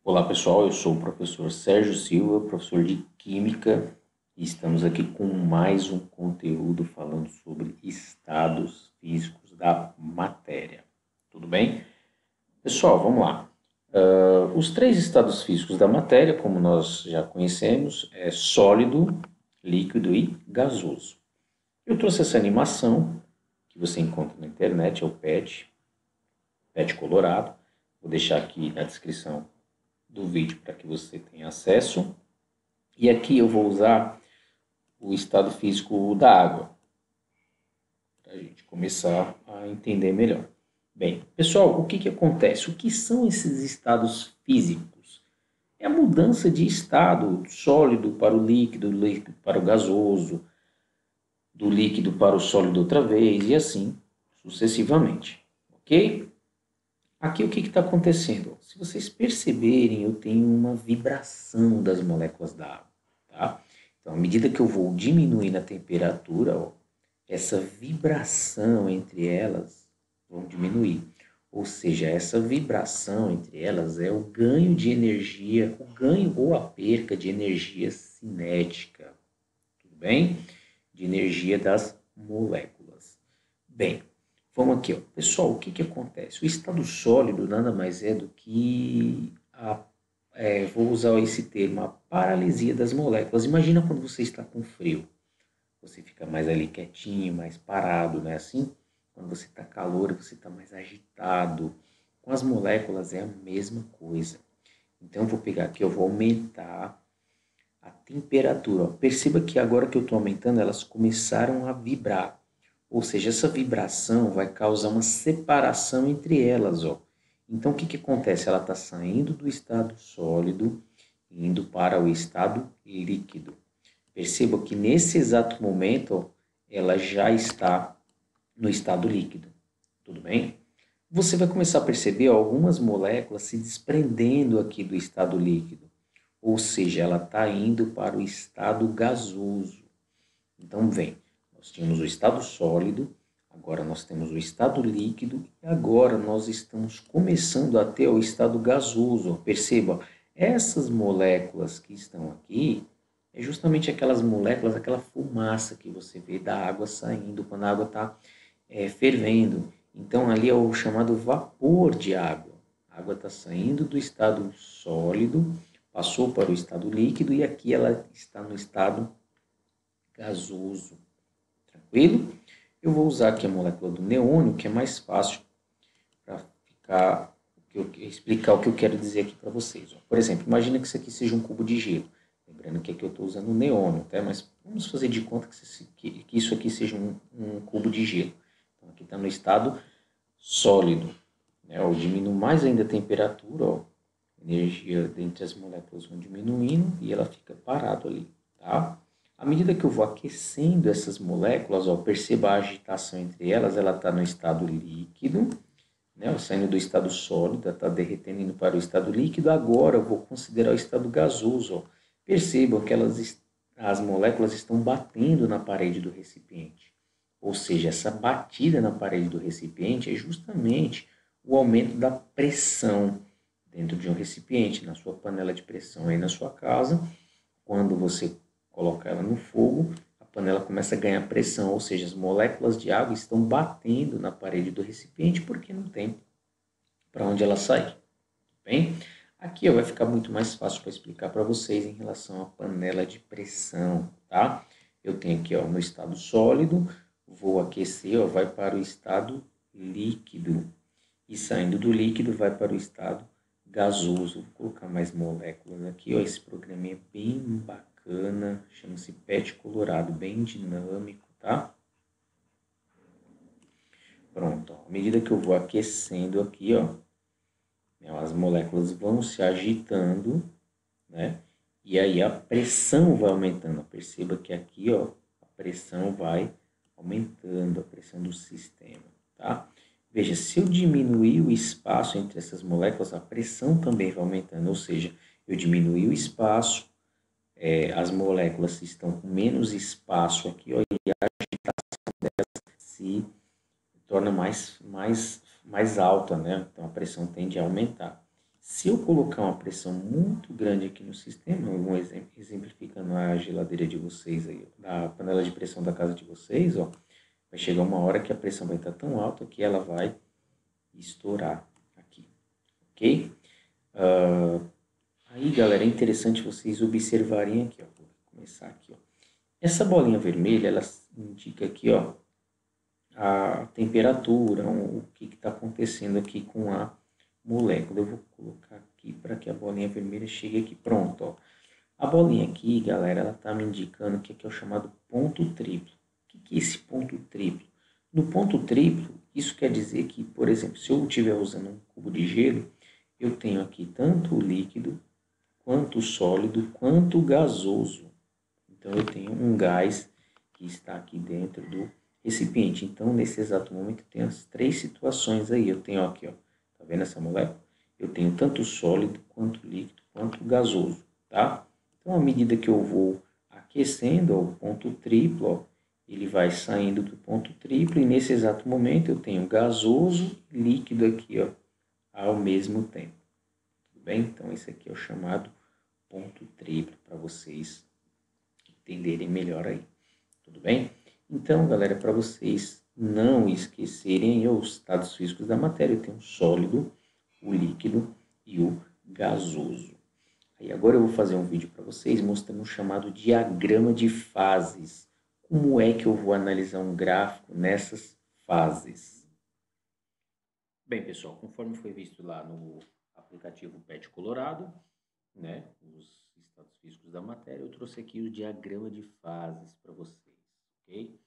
Olá pessoal, eu sou o professor Sérgio Silva, professor de Química, e estamos aqui com mais um conteúdo falando sobre estados físicos da matéria. Tudo bem? Pessoal, vamos lá. Os três estados físicos da matéria, como nós já conhecemos, é sólido, líquido e gasoso. Eu trouxe essa animação que você encontra na internet, é o PET colorado. Vou deixar aqui na descrição do vídeo para que você tenha acesso. E aqui eu vou usar o estado físico da água, para a gente começar a entender melhor. Bem, pessoal, o que acontece? O que são esses estados físicos? É a mudança de estado sólido para o líquido, do líquido para o gasoso, do líquido para o sólido outra vez, e assim sucessivamente. Ok? Aqui o que está acontecendo? Se vocês perceberem, eu tenho uma vibração das moléculas da água. Tá? Então, à medida que eu vou diminuindo a temperatura, ó, essa vibração entre elas vão diminuir. Ou seja, essa vibração entre elas é o ganho de energia, o ganho ou a perca de energia cinética. Tudo bem? De energia das moléculas. Bem, vamos aqui, ó. Pessoal, o que acontece? O estado sólido nada mais é do que vou usar esse termo, a paralisia das moléculas. Imagina quando você está com frio. Você fica mais ali quietinho, mais parado, não é assim? Quando você está calor, você está mais agitado. Com as moléculas é a mesma coisa. Então, eu vou pegar aqui, eu vou aumentar a temperatura. Ó. Perceba que agora que eu estou aumentando, elas começaram a vibrar. Ou seja, essa vibração vai causar uma separação entre elas. Ó. Então, o que acontece? Ela está saindo do estado sólido e indo para o estado líquido. Perceba que nesse exato momento, ó, ela já está no estado líquido. Tudo bem? Você vai começar a perceber ó, algumas moléculas se desprendendo aqui do estado líquido. Ou seja, ela está indo para o estado gasoso. Então, vem, nós tínhamos o estado sólido, agora nós temos o estado líquido e agora nós estamos começando a ter o estado gasoso. Perceba, essas moléculas que estão aqui é justamente aquelas moléculas, aquela fumaça que você vê da água saindo quando a água está fervendo. Então, ali é o chamado vapor de água. A água está saindo do estado sólido, passou para o estado líquido e aqui ela está no estado gasoso. Tranquilo? Eu vou usar aqui a molécula do neônio, que é mais fácil para explicar o que eu quero dizer aqui para vocês. Ó. Por exemplo, imagina que isso aqui seja um cubo de gelo. Lembrando que aqui eu estou usando o neônio, tá? Mas vamos fazer de conta que isso aqui seja um cubo de gelo. Então, aqui está no estado sólido. Né? Eu diminuo mais ainda a temperatura, ó. A energia entre as moléculas vão diminuindo e ela fica parado ali. Tá? À medida que eu vou aquecendo essas moléculas, ó, perceba a agitação entre elas, ela está no estado líquido, né, saindo do estado sólido, está derretendo indo para o estado líquido. Agora eu vou considerar o estado gasoso. Ó. Percebam que as moléculas estão batendo na parede do recipiente. Ou seja, essa batida na parede do recipiente é justamente o aumento da pressão dentro de um recipiente, na sua panela de pressão aí na sua casa. Quando você coloca ela no fogo, a panela começa a ganhar pressão, ou seja, as moléculas de água estão batendo na parede do recipiente porque não tem para onde ela sair. Bem, aqui ó, vai ficar muito mais fácil para explicar para vocês em relação à panela de pressão, tá? Eu tenho aqui ó, no estado sólido, vou aquecer, ó, vai para o estado líquido e saindo do líquido vai para o estado gasoso. Vou colocar mais moléculas aqui, ó, esse programinha é bem bacana, chama-se PET colorado, bem dinâmico, tá? Pronto, ó. À medida que eu vou aquecendo aqui, ó, as moléculas vão se agitando, né? E aí a pressão vai aumentando. Perceba que aqui, ó, a pressão vai aumentando, a pressão do sistema, tá? Veja, se eu diminuir o espaço entre essas moléculas, a pressão também vai aumentando, ou seja, eu diminuí o espaço, as moléculas estão com menos espaço aqui, ó, e a agitação delas se torna mais alta, né? Então a pressão tende a aumentar. Se eu colocar uma pressão muito grande aqui no sistema, exemplificando a geladeira de vocês aí, a panela de pressão da casa de vocês, ó, vai chegar uma hora que a pressão vai estar tão alta que ela vai estourar aqui, ok? Aí, galera, é interessante vocês observarem aqui, ó. Vou começar aqui, ó. Essa bolinha vermelha, ela indica aqui, ó, a temperatura, o que está acontecendo aqui com a molécula. Eu vou colocar aqui para que a bolinha vermelha chegue aqui. Pronto, ó. A bolinha aqui, galera, ela está me indicando que aqui é o chamado ponto triplo. O que é esse ponto triplo? No ponto triplo, isso quer dizer que, por exemplo, se eu estiver usando um cubo de gelo, eu tenho aqui tanto o líquido, quanto o sólido, quanto o gasoso. Então, eu tenho um gás que está aqui dentro do recipiente. Então, nesse exato momento, eu tenho as três situações aí. Eu tenho aqui, ó, tá vendo essa molécula? Eu tenho tanto sólido, quanto líquido, quanto gasoso, tá? Então, à medida que eu vou aquecendo, ó, o ponto triplo, ó, ele vai saindo do ponto triplo e nesse exato momento eu tenho gasoso e líquido aqui, ó, ao mesmo tempo. Tudo bem? Então, esse aqui é o chamado ponto triplo para vocês entenderem melhor aí. Tudo bem? Então, galera, para vocês não esquecerem os estados físicos da matéria, eu tenho o sólido, o líquido e o gasoso. Aí agora eu vou fazer um vídeo para vocês mostrando o chamado diagrama de fases. Como é que eu vou analisar um gráfico nessas fases? Bem, pessoal, conforme foi visto lá no aplicativo PET Colorado, né, os estados físicos da matéria, eu trouxe aqui o diagrama de fases para vocês, ok?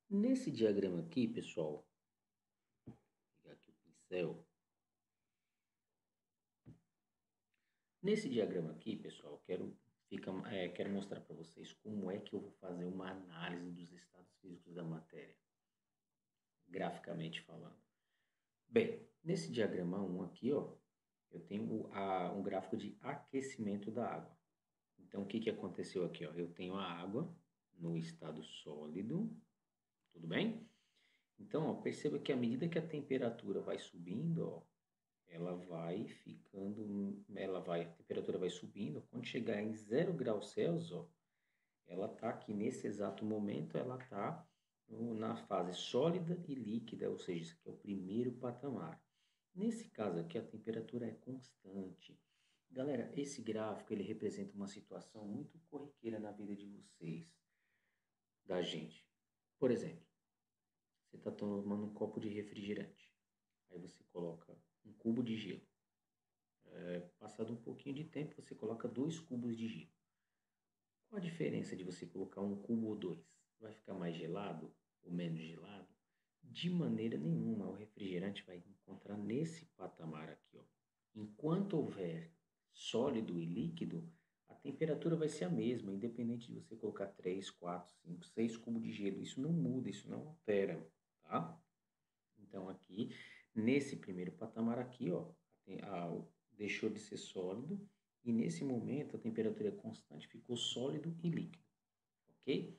Nesse diagrama aqui, pessoal, vou pegar aqui o pincel. Nesse diagrama aqui, pessoal, quero mostrar para vocês como é que eu vou fazer uma análise dos estados físicos da matéria, graficamente falando. Bem, nesse diagrama 1 aqui, ó, eu tenho um gráfico de aquecimento da água. Então, o que aconteceu aqui? Ó? Eu tenho a água no estado sólido, tudo bem? Então, ó, perceba que à medida que a temperatura vai subindo, ó, a temperatura vai subindo. Quando chegar em 0 graus Celsius, ó, ela está aqui nesse exato momento, ela está na fase sólida e líquida, ou seja, isso aqui é o primeiro patamar. Nesse caso aqui, a temperatura é constante. Galera, esse gráfico ele representa uma situação muito corriqueira na vida de vocês, da gente. Por exemplo, você está tomando um copo de refrigerante. Aí você coloca um cubo de gelo. Passado um pouquinho de tempo, você coloca 2 cubos de gelo. Qual a diferença de você colocar um cubo ou 2? Vai ficar mais gelado ou menos gelado? De maneira nenhuma, o refrigerante vai encontrar nesse patamar aqui, ó. Enquanto houver sólido e líquido, a temperatura vai ser a mesma, independente de você colocar 3, 4, 5, 6 cubos de gelo. Isso não muda, isso não altera, tá? Então, aqui, nesse primeiro patamar aqui, ó, deixou de ser sólido e nesse momento a temperatura é constante, ficou sólido e líquido, ok?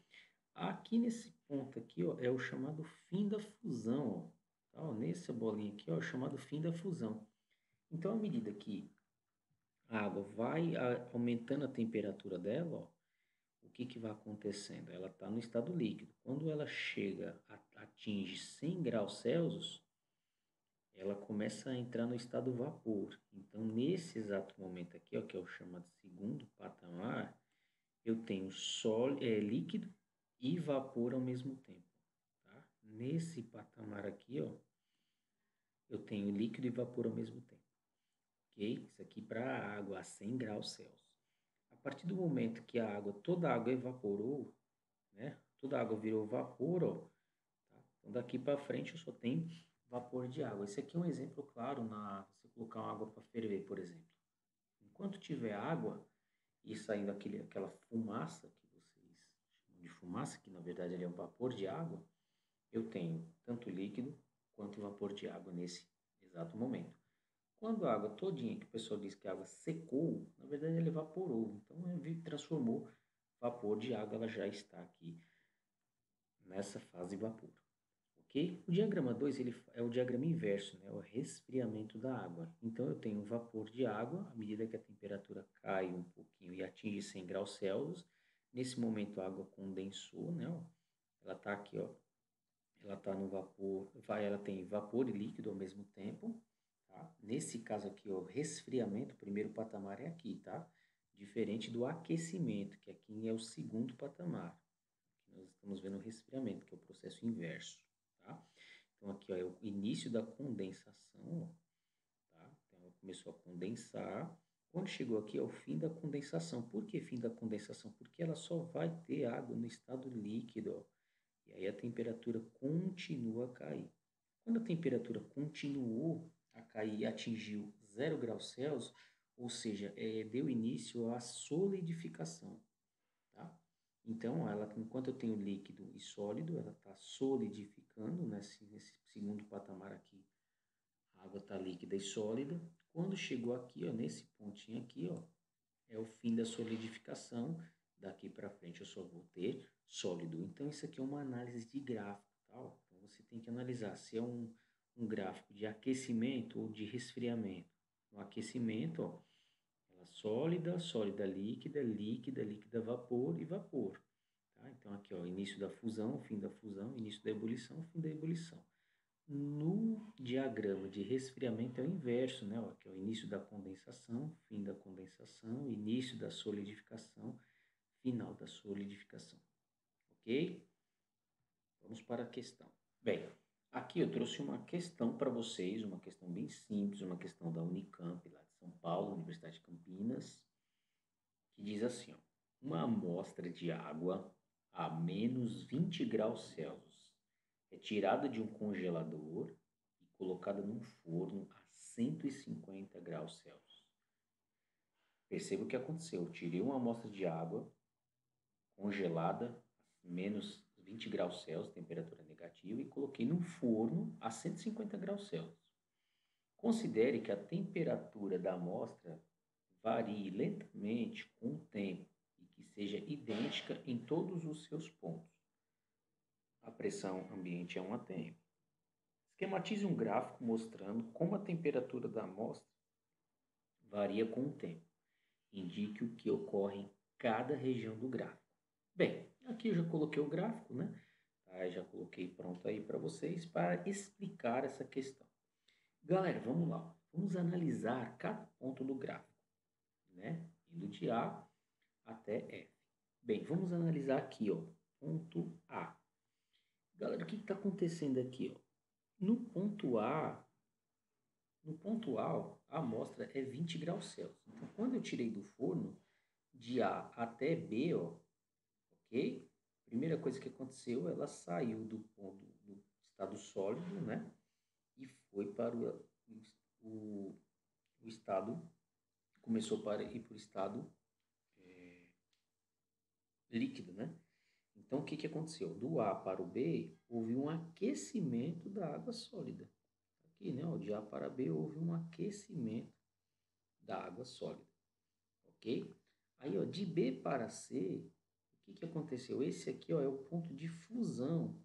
Aqui nesse ponto aqui, ó, é o chamado fim da fusão, ó. Tá, ó, nessa bolinha aqui, ó, é o chamado fim da fusão. Então, à medida que a água vai aumentando a temperatura dela, ó, o que vai acontecendo? Ela está no estado líquido. Quando ela atinge 100 graus Celsius, ela começa a entrar no estado vapor. Então, nesse exato momento aqui, ó, que é o chamado segundo patamar, eu tenho líquido e vapor ao mesmo tempo. Tá? Nesse patamar aqui, ó, eu tenho líquido e vapor ao mesmo tempo. Ok? Isso aqui para a água a 100 graus Celsius. A partir do momento que toda a água evaporou, né? Toda a água virou vapor, ó, tá? Então, daqui para frente eu só tenho vapor de água. Esse aqui é um exemplo claro você colocar uma água para ferver, por exemplo. Enquanto tiver água e saindo aquela fumaça que vocês chamam de fumaça, que na verdade é um vapor de água, eu tenho tanto líquido quanto vapor de água nesse exato momento. Quando a água todinha, que o pessoal diz que a água secou, na verdade ela evaporou. Então ele transformou vapor de água, ela já está aqui nessa fase de vapor, ok? ok? O diagrama 2 ele é o diagrama inverso, né? O resfriamento da água. Então, eu tenho um vapor de água, à medida que a temperatura cai um pouquinho e atinge 100 graus Celsius, nesse momento a água condensou, né? Ó, ela está aqui, ó, ela está no vapor, ela tem vapor e líquido ao mesmo tempo, tá? Nesse caso aqui, ó, resfriamento, o primeiro patamar é aqui, tá? Diferente do aquecimento, que aqui é o segundo patamar. Aqui nós estamos vendo o resfriamento, que é o processo inverso, tá? Então, aqui, ó, é o início da condensação, ó, tá? Então, ela começou a condensar. Quando chegou aqui, é o fim da condensação. Por que fim da condensação? Porque ela só vai ter água no estado líquido, ó. E aí a temperatura continua a cair. Quando a temperatura continuou a cair e atingiu 0 graus Celsius, ou seja, deu início à solidificação, tá? Então, ela, enquanto eu tenho líquido e sólido, ela está solidificando, nesse segundo patamar aqui, a água está líquida e sólida. Quando chegou aqui, ó, nesse pontinho aqui, ó, é o fim da solidificação. Daqui para frente eu só vou ter sólido. Então, isso aqui é uma análise de gráfico, tá? Então, você tem que analisar se é um gráfico de aquecimento ou de resfriamento. No aquecimento, ó, ela sólida, sólida líquida, líquida, líquida vapor e vapor. Tá? Então, aqui, ó, início da fusão, fim da fusão, início da ebulição, fim da ebulição. No diagrama de resfriamento é o inverso, né? Ó, que é o início da condensação, fim da condensação, início da solidificação, final da solidificação. Ok? Vamos para a questão. Bem, aqui eu trouxe uma questão para vocês, uma questão bem simples, uma questão da Unicamp, lá de São Paulo, Universidade de Campinas, que diz assim, ó, uma amostra de água a menos 20 graus Celsius é tirada de um congelador e colocada num forno a 150 graus Celsius. Perceba o que aconteceu. Eu tirei uma amostra de água congelada a menos 20 graus Celsius, temperatura negativa, e coloquei num forno a 150 graus Celsius. Considere que a temperatura da amostra varie lentamente com o tempo e que seja idêntica em todos os seus pontos. A pressão ambiente é 1 atm. Esquematize um gráfico mostrando como a temperatura da amostra varia com o tempo. Indique o que ocorre em cada região do gráfico. Bem, aqui eu já coloquei o gráfico, né? Tá, já coloquei pronto aí para vocês para explicar essa questão. Galera, vamos lá. Vamos analisar cada ponto do gráfico, né? Indo de A até F. Bem, vamos analisar aqui, ó, ponto A. Galera, o que está acontecendo aqui, ó? No ponto A, a amostra é 20 graus Celsius. Então, quando eu tirei do forno, de A até B, ó, ok? Primeira coisa que aconteceu, ela saiu do ponto do estado sólido, né? E foi para o estado, começou para ir para o estado líquido, né? Então, o que, que aconteceu? Do A para o B, houve um aquecimento da água sólida. Aqui, né? Ó, de A para B, houve um aquecimento da água sólida, ok? Aí, ó, de B para C, o que, que aconteceu? Esse aqui, ó, é o ponto de fusão.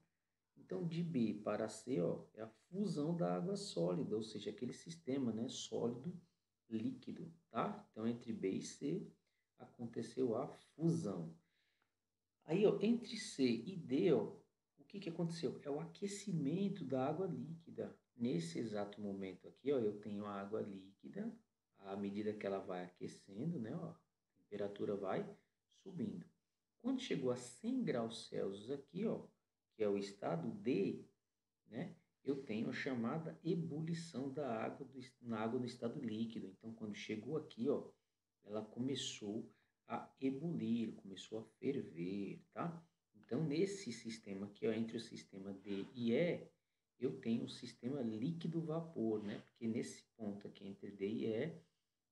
Então, de B para C, ó, é a fusão da água sólida, ou seja, aquele sistema, né, sólido líquido, tá? Então, entre B e C aconteceu a fusão. Aí, ó, entre C e D, ó, o que, que aconteceu? É o aquecimento da água líquida. Nesse exato momento aqui, ó, eu tenho a água líquida, à medida que ela vai aquecendo, né, ó, a temperatura vai subindo. Quando chegou a 100 graus Celsius aqui, ó, que é o estado D, né, eu tenho a chamada ebulição da água na água no estado líquido. Então, quando chegou aqui, ó, ela começou a ebulir, começou a ferver, tá? Então, nesse sistema aqui, ó, entre o sistema D e E, eu tenho o sistema líquido-vapor, né? Porque nesse ponto aqui entre D e E,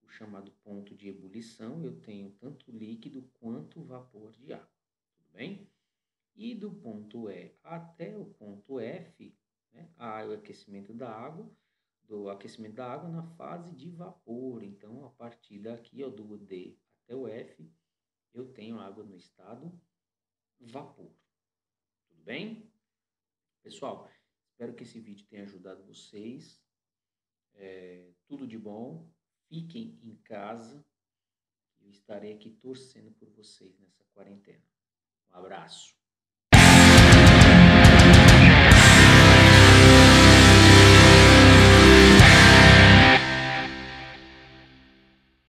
o chamado ponto de ebulição, eu tenho tanto líquido quanto vapor de água, tudo bem? E do ponto E até o ponto F, né, há o aquecimento da água, do aquecimento da água na fase de vapor. Então, a partir daqui, ó, do D até o F, eu tenho água no estado vapor. Tudo bem? Pessoal, Espero que esse vídeo tenha ajudado vocês. Tudo de bom. Fiquem em casa. Eu estarei aqui torcendo por vocês nessa quarentena. Um abraço.